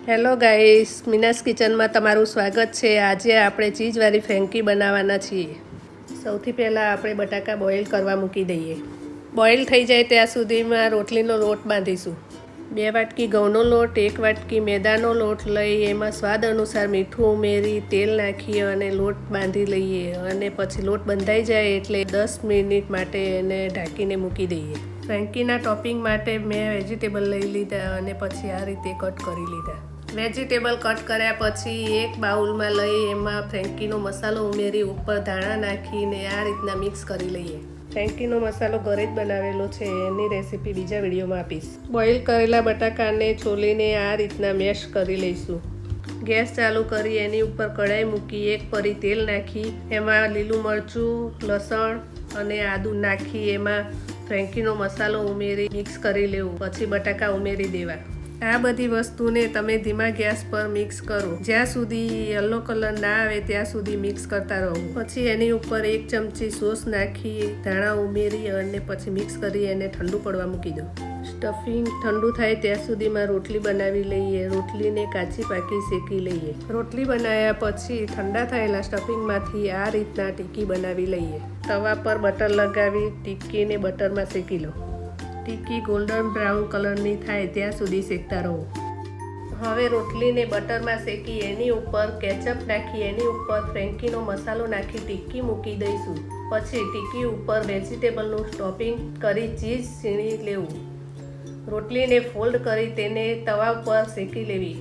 Hello guys, Meena's કિચનમાં તમારું સ્વાગત છે। આજે આપણે ચીઝવાળી ફ્રેન્કી બનાવવાના છીએ। સૌથી પહેલાં આપણે બટાકા બોઇલ કરવા મૂકી દઈએ। બોઇલ થઈ જાય ત્યાં સુધીમાં રોટલીનો લોટ બાંધીશું। 2 વાટકી ઘઉંનો લોટ, 1 વાટકી મેદાનો લોટ લઈ એમાં સ્વાદ અનુસાર મીઠું ઉમેરી તેલ નાખી અને લોટ બાંધી લઈએ અને પછી લોટ બંધાઈ જાય એટલે 10 મિનિટ માટે એને ઢાંકીને મૂકી દઈએ। ફ્રેન્કીના ટોપિંગ માટે મેં વેજીટેબલ લઈ લીધા અને પછી આ રીતે કટ કરી લીધા। વેજીટેબલ કટ કર્યા પછી એક બાઉલમાં લઈ એમાં ફ્રેન્કીનો મસાલો ઉમેરી ઉપર ધાણા નાખીને આ રીતના મિક્સ કરી લઈએ। ફ્રેન્કીનો મસાલો ઘરે જ બનાવેલો છે, એની રેસીપી બીજા વિડીયોમાં આપીશ। બોઇલ કરેલા બટાકાને છોલીને આ રીતના મેશ કરી લઈશું। ગેસ ચાલુ કરી એની ઉપર કઢાઈ મૂકી 1 પરી તેલ નાખી એમાં લીલું મરચું, લસણ અને આદું નાખી એમાં ફ્રેન્કીનો મસાલો ઉમેરી મિક્સ કરી લેવું। પછી બટાકા ઉમેરી દેવા। આ બધી વસ્તુને તમે ધીમા ગેસ પર મિક્સ કરો જ્યાં સુધી યલો કલર ના આવે ત્યાં સુધી મિક્સ કરતા રહો। પછી એની ઉપર 1 ચમચી સોસ નાખી ધાણા ઉમેરી અને પછી મિક્સ કરી એને ઠંડુ પડવા મૂકી દો। સ્ટફિંગ ઠંડુ થાય ત્યાં સુધીમાં રોટલી બનાવી લઈએ। રોટલીને કાચી પાકી શેકી લઈએ। રોટલી બનાવ્યા પછી ઠંડા થયેલા સ્ટફિંગમાંથી આ રીતના ટિક્કી બનાવી લઈએ। તવા પર બટર લગાવી ટિક્કીને બટરમાં શેકી લો। ટિક્કી ગોલ્ડન બ્રાઉન કલરની થાય ત્યાં સુધી શેકતા રહો। હવે રોટલીને બટરમાં શેકી એની ઉપર કેચઅપ નાખી એની ઉપર ફ્રેન્કીનો મસાલો નાખી ટિક્કી મૂકી દઈશું। પછી ટિક્કી ઉપર વેજીટેબલનું ટોપિંગ કરી ચીઝ સીણી લેવું। રોટલીને ફોલ્ડ કરી તેને તવા પર શેકી લેવી।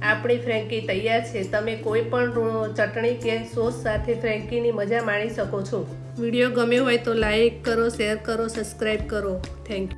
આપણી ફ્રેન્કી તૈયાર છે। તમે કોઈ પણ ચટણી કે સોસ સાથે ફ્રેન્કીની મજા માણી શકો છો। વિડીયો ગમ્યો હોય તો લાઈક કરો, શેર કરો, સબસ્ક્રાઈબ કરો। Thank you.